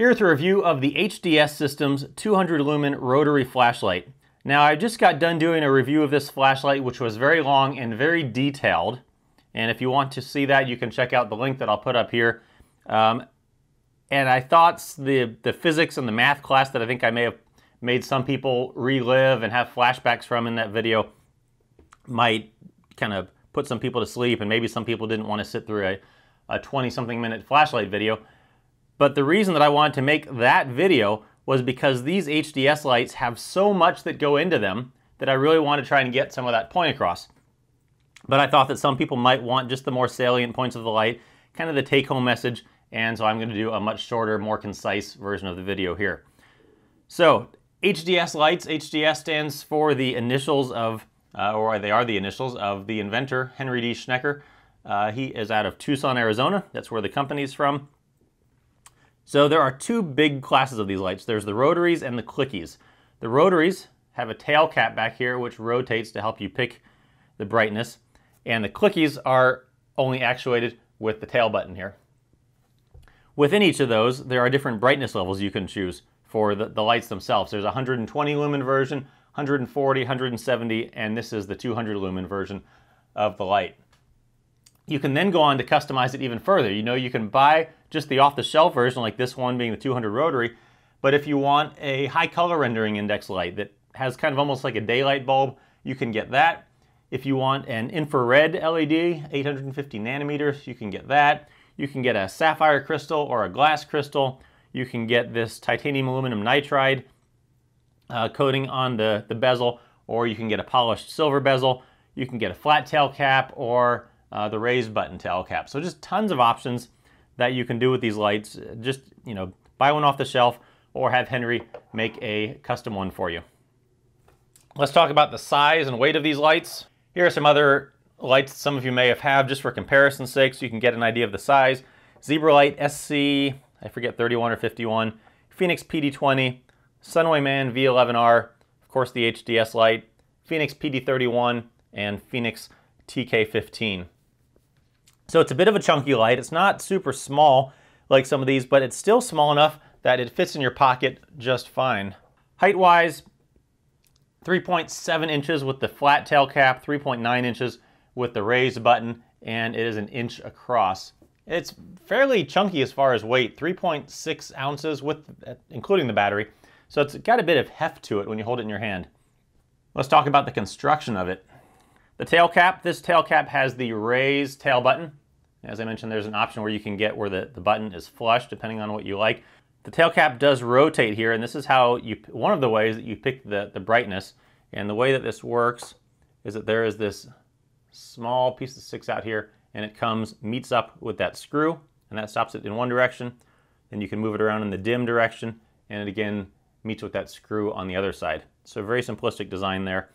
Here's a review of the HDS Systems 200 lumen rotary flashlight. Now I just got done doing a review of this flashlight, which was very long and very detailed. And if you want to see that, you can check out the link that I'll put up here. And I thought the physics and the math class that I think I may have made some people relive and have flashbacks from in that video might kind of put some people to sleep, and maybe some people didn't want to sit through a 20-something minute flashlight video. But the reason that I wanted to make that video was because these HDS lights have so much that go into them that I really want to try and get some of that point across. But I thought that some people might want just the more salient points of the light, kind of the take-home message, and so I'm going to do a much shorter, more concise version of the video here. So, HDS lights. HDS stands for the initials of, or they are the initials of the inventor, Henry D. Schnecker. He is out of Tucson, Arizona. That's where the company's from. So there are two big classes of these lights. There's the rotaries and the clickies. The rotaries have a tail cap back here which rotates to help you pick the brightness, and the clickies are only actuated with the tail button here. Within each of those, there are different brightness levels you can choose for the lights themselves. There's a 120 lumen version, 140, 170, and this is the 200 lumen version of the light. You can then go on to customize it even further. You know, you can buy just the off-the-shelf version, like this one being the 200 rotary, but if you want a high color rendering index light that has kind of almost like a daylight bulb, you can get that. If you want an infrared LED, 850 nanometers, you can get that. You can get a sapphire crystal or a glass crystal. You can get this titanium aluminum nitride coating on the bezel, or you can get a polished silver bezel. You can get a flat tail cap or the raised button tail cap. So just tons of options that you can do with these lights. Just, you know, buy one off the shelf or have Henry make a custom one for you. Let's talk about the size and weight of these lights. Here are some other lights some of you may have just for comparison's sake, so you can get an idea of the size. Zebralight SC, I forget 31 or 51, Phoenix PD20, Sunway Man V11R, of course the HDS light, Phoenix PD31, and Phoenix TK15. So it's a bit of a chunky light. It's not super small like some of these, but it's still small enough that it fits in your pocket just fine. Height-wise, 3.7 inches with the flat tail cap, 3.9 inches with the raised button, and it is an inch across. It's fairly chunky as far as weight, 3.6 ounces with including the battery. So it's got a bit of heft to it when you hold it in your hand. Let's talk about the construction of it. The tail cap, this tail cap has the raised tail button. As I mentioned, there's an option where you can get where the button is flush depending on what you like. The tail cap does rotate here, and this is how one of the ways that you pick the brightness. And the way that this works is that there is this small piece that sticks out here, and it meets up with that screw, and that stops it in one direction. Then you can move it around in the dim direction, and it again meets with that screw on the other side. So very simplistic design there.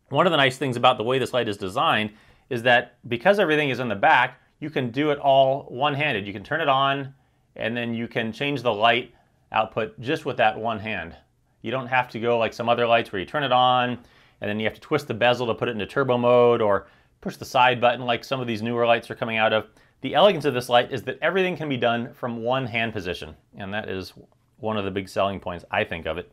One of the nice things about the way this light is designed is that because everything is in the back, you can do it all one-handed. You can turn it on, and then you can change the light output just with that one hand. You don't have to go like some other lights where you turn it on, and then you have to twist the bezel to put it into turbo mode, or push the side button like some of these newer lights are coming out of. The elegance of this light is that everything can be done from one hand position, and that is one of the big selling points, I think, of it.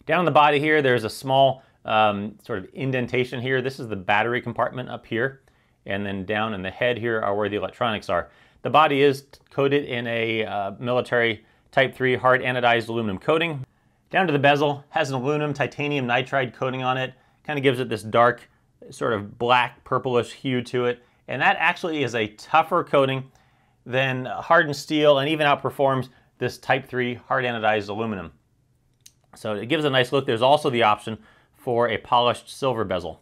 Down the body here, there's a small sort of indentation here. This is the battery compartment up here, and then down in the head here are where the electronics are. The body is coated in a military Type 3 hard anodized aluminum coating. Down to the bezel, has an aluminum titanium nitride coating on it. Kind of gives it this dark, sort of black purplish hue to it. And that actually is a tougher coating than hardened steel, and even outperforms this Type 3 hard anodized aluminum. So it gives a nice look. There's also the option for a polished silver bezel.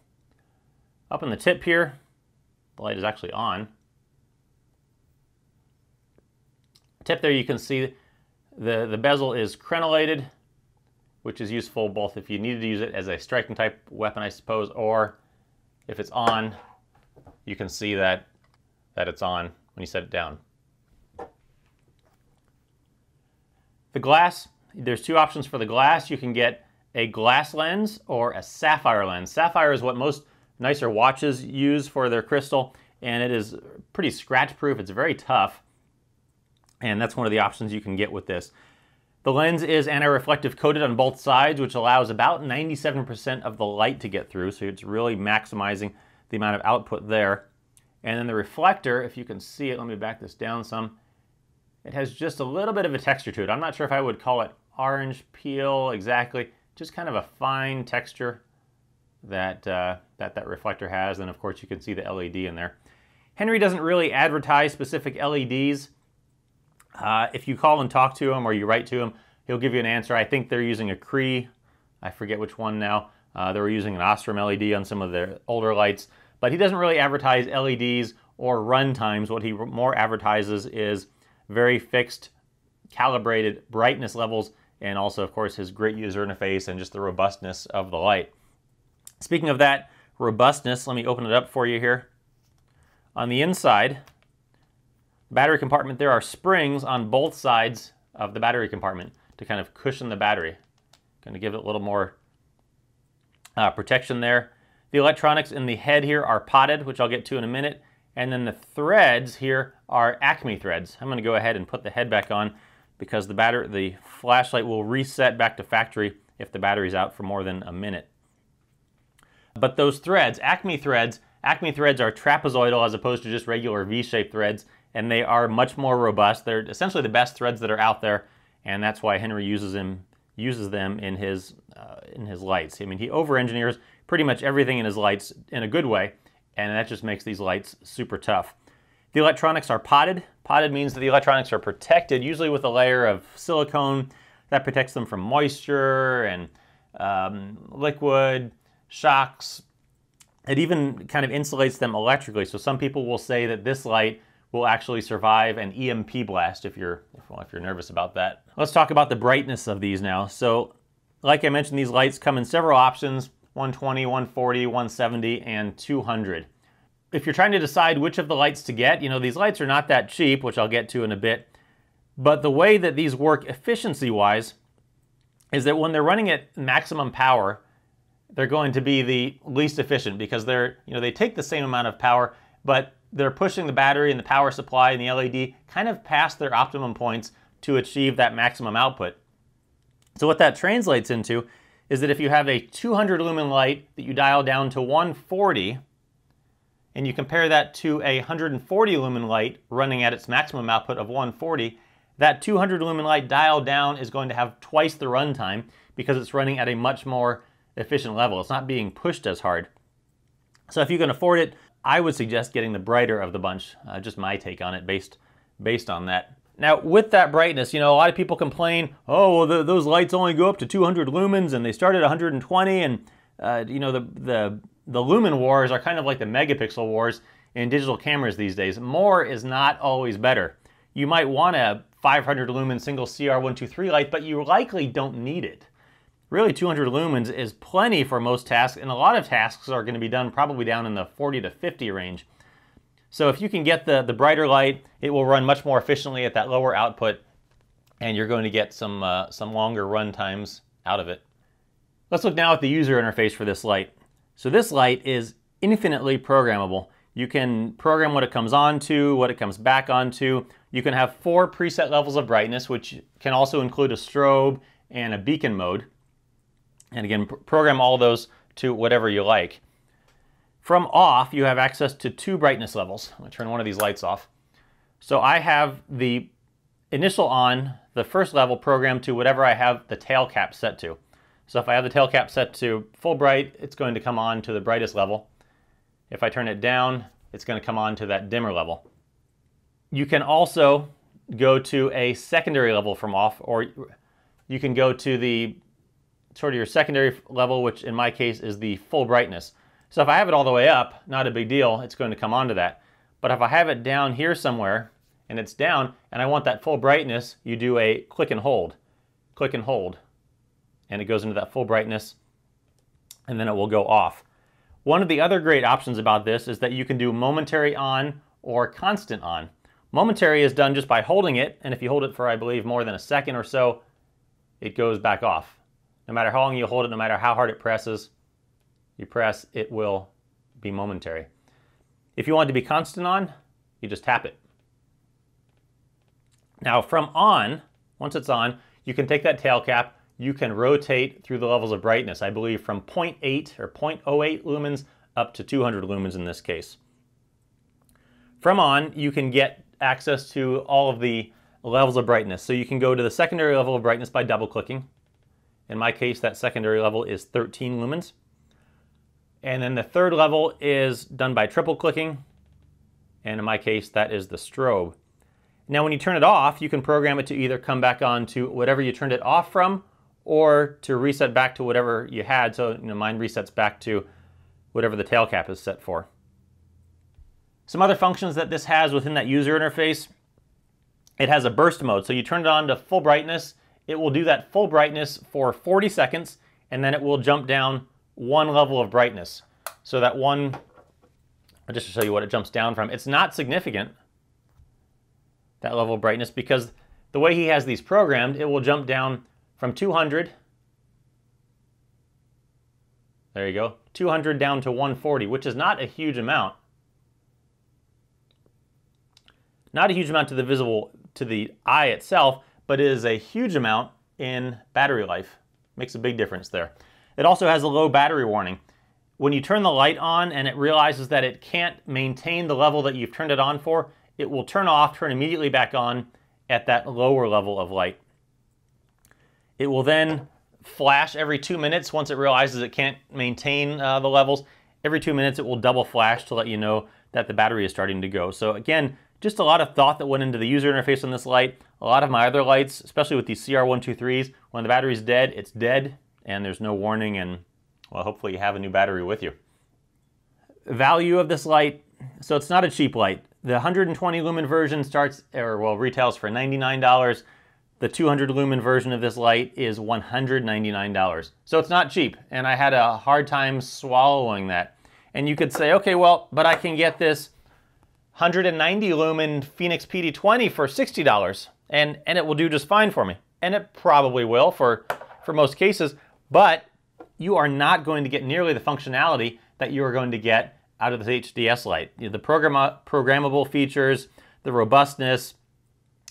Up on the tip here, the light is actually on. Tip there, you can see the bezel is crenellated, which is useful both if you needed to use it as a striking type weapon, I suppose, or if it's on, you can see that it's on when you set it down. The glass, there's two options for the glass. You can get a glass lens or a sapphire lens. Sapphire is what most nicer watches use for their crystal, and it is pretty scratch proof. It's very tough. And that's one of the options you can get with this. The lens is anti-reflective coated on both sides, which allows about 97% of the light to get through, so it's really maximizing the amount of output there. And then the reflector, if you can see it, let me back this down some, it has just a little bit of a texture to it. I'm not sure if I would call it orange peel exactly, just kind of a fine texture that that reflector has. And of course you can see the LED in there. Henry doesn't really advertise specific LEDs. If you call and talk to him or you write to him, he'll give you an answer. I think they're using a Cree, I forget which one now. They were using an Ostrom LED on some of their older lights, but he doesn't really advertise LEDs or run times. What he more advertises is very fixed, calibrated brightness levels, and also, of course, his great user interface and just the robustness of the light. Speaking of that robustness, let me open it up for you here. On the inside, battery compartment, there are springs on both sides of the battery compartment to kind of cushion the battery. Going to give it a little more protection there. The electronics in the head here are potted, which I'll get to in a minute. And then the threads here are Acme threads. I'm going to go ahead and put the head back on because the flashlight will reset back to factory if the battery's out for more than a minute. But those threads are trapezoidal as opposed to just regular V-shaped threads, and they are much more robust. They're essentially the best threads that are out there, and that's why Henry uses them in his lights. I mean, he over-engineers pretty much everything in his lights in a good way, and that just makes these lights super tough. The electronics are potted. Potted means that the electronics are protected, usually with a layer of silicone that protects them from moisture and liquid, shocks. It even kind of insulates them electrically. So some people will say that this light will actually survive an EMP blast if you're nervous about that. Let's talk about the brightness of these now. So like I mentioned, these lights come in several options: 120, 140, 170, and 200. If you're trying to decide which of the lights to get, you know, these lights are not that cheap, which I'll get to in a bit. But the way that these work efficiency-wise is that when they're running at maximum power, they're going to be the least efficient because they take the same amount of power, but they're pushing the battery and the power supply and the LED kind of past their optimum points to achieve that maximum output. So what that translates into is that if you have a 200 lumen light that you dial down to 140, and you compare that to a 140 lumen light running at its maximum output of 140, that 200 lumen light dialed down is going to have twice the runtime because it's running at a much more efficient level. It's not being pushed as hard. So if you can afford it, I would suggest getting the brighter of the bunch. Just my take on it based on that. Now with that brightness, you know, a lot of people complain, oh, well, those lights only go up to 200 lumens and they start at 120, and you know, the lumen wars are kind of like the megapixel wars in digital cameras these days. More is not always better. You might want a 500 lumen single CR123 light, but you likely don't need it. Really, 200 lumens is plenty for most tasks, and a lot of tasks are going to be done probably down in the 40 to 50 range. So if you can get the brighter light, it will run much more efficiently at that lower output, and you're going to get some longer run times out of it. Let's look now at the user interface for this light. So this light is infinitely programmable. You can program what it comes on to, what it comes back onto. You can have 4 preset levels of brightness, which can also include a strobe and a beacon mode. And again, program all those to whatever you like. From off, you have access to 2 brightness levels. I'm going to turn one of these lights off. So I have the initial on, the first level, programmed to whatever I have the tail cap set to. So if I have the tail cap set to full bright, it's going to come on to the brightest level. If I turn it down, it's going to come on to that dimmer level. You can also go to a secondary level from off, or you can go to the sort of your secondary level, which in my case is the full brightness. So if I have it all the way up, not a big deal, it's going to come onto that. But if I have it down here somewhere and it's down and I want that full brightness, you do a click and hold, and it goes into that full brightness, and then it will go off. One of the other great options about this is that you can do momentary on or constant on. Momentary is done just by holding it, and if you hold it for, I believe, more than a second or so, it goes back off. No matter how long you hold it, no matter how hard it presses, you press, it will be momentary. If you want it to be constant on, you just tap it. Now from on, once it's on, you can take that tail cap, you can rotate through the levels of brightness, I believe from 0.8 or 0.08 lumens up to 200 lumens in this case. From on, you can get access to all of the levels of brightness. So you can go to the secondary level of brightness by double clicking. In my case, that secondary level is 13 lumens. And then the third level is done by triple clicking. And in my case, that is the strobe. Now when you turn it off, you can program it to either come back on to whatever you turned it off from, or to reset back to whatever you had. So mine resets back to whatever the tail cap is set for. Some other functions that this has within that user interface, it has a burst mode. So you turn it on to full brightness, it will do that full brightness for 40 seconds, and then it will jump down one level of brightness. So that one, just to show you what it jumps down from, it's not significant, that level of brightness, because the way he has these programmed, it will jump down from 200, there you go, 200 down to 140, which is not a huge amount. Not a huge amount to the eye itself, but it is a huge amount in battery life. Makes a big difference there. It also has a low battery warning. When you turn the light on and it realizes that it can't maintain the level that you've turned it on for, it will turn off, turn immediately back on at that lower level of light. It will then flash every 2 minutes once it realizes it can't maintain the levels. Every 2 minutes it will double flash to let you know that the battery is starting to go. So again, just a lot of thought that went into the user interface on this light. A lot of my other lights, especially with these CR123s, when the battery's dead, it's dead, and there's no warning, and well, hopefully you have a new battery with you. Value of this light, so it's not a cheap light. The 120 lumen version starts, or well, retails for $99. The 200 lumen version of this light is $199. So it's not cheap, and I had a hard time swallowing that. And you could say, okay, well, but I can get this 190 lumen Phoenix PD20 for $60, and it will do just fine for me. And it probably will for most cases, but you are not going to get nearly the functionality that you are going to get out of this HDS light. The programmable features, the robustness,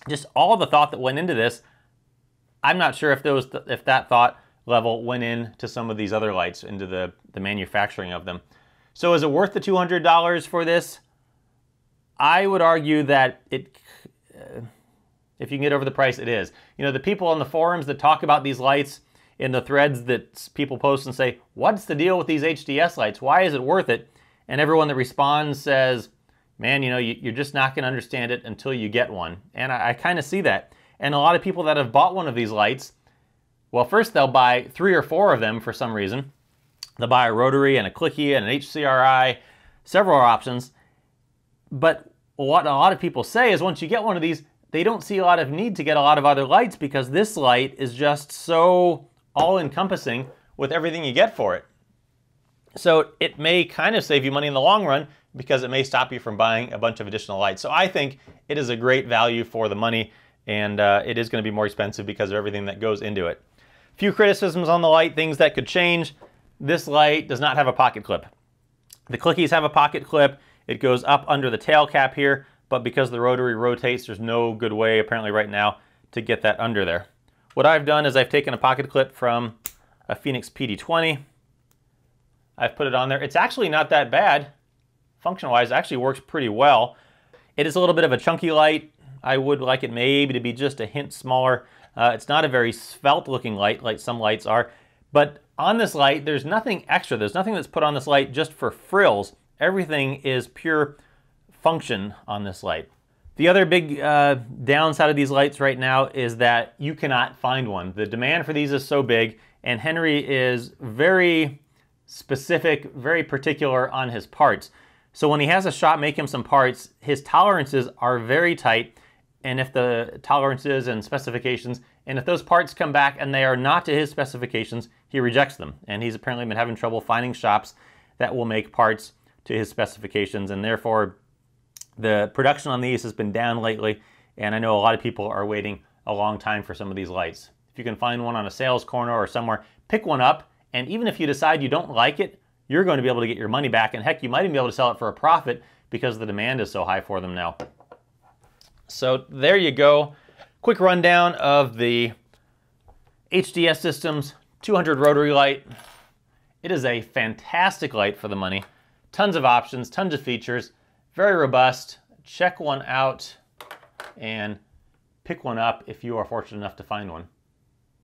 just all the thought that went into this. I'm not sure if that thought level went into some of these other lights, into the manufacturing of them. So is it worth the $200 for this? I would argue that if you can get over the price, it is. The people on the forums that talk about these lights, in the threads that people post and say, what's the deal with these HDS lights? Why is it worth it? And everyone that responds says, man, you're just not going to understand it until you get one. And I kind of see that. And a lot of people that have bought one of these lights, well, first they'll buy 3 or 4 of them for some reason. They'll buy a rotary and a clicky and an HCRI, several options. But what a lot of people say is once you get one of these, they don't see a lot of need to get a lot of other lights because this light is just so all-encompassing with everything you get for it. So it may kind of save you money in the long run because it may stop you from buying a bunch of additional lights. So I think it is a great value for the money, and it is going to be more expensive because of everything that goes into it. Few criticisms on the light, things that could change. This light does not have a pocket clip. The clickies have a pocket clip. It goes up under the tail cap here, but because the rotary rotates, there's no good way apparently right now to get that under there. What I've done is I've taken a pocket clip from a Phoenix PD20. I've put it on there. It's actually not that bad. Function-wise, it actually works pretty well. It is a little bit of a chunky light. I would like it maybe to be just a hint smaller. It's not a very svelte-looking light like some lights are. But on this light, there's nothing extra. There's nothing that's put on this light just for frills. Everything is pure function on this light. The other big downside of these lights right now is that you cannot find one. The demand for these is so big, and Henry is very specific, very particular on his parts. So when he has a shop make him some parts, his tolerances are very tight, and if the tolerances and specifications, and if those parts come back and they are not to his specifications, he rejects them. And he's apparently been having trouble finding shops that will make parts to his specifications, and therefore the production on these has been down lately, and I know a lot of people are waiting a long time for some of these lights. If you can find one on a sales corner or somewhere, pick one up, and even if you decide you don't like it, you're going to be able to get your money back, and heck, you might even be able to sell it for a profit because the demand is so high for them now. So there you go. Quick rundown of the HDS Systems 200 rotary light. It is a fantastic light for the money. Tons of options, tons of features, very robust. Check one out and pick one up if you are fortunate enough to find one.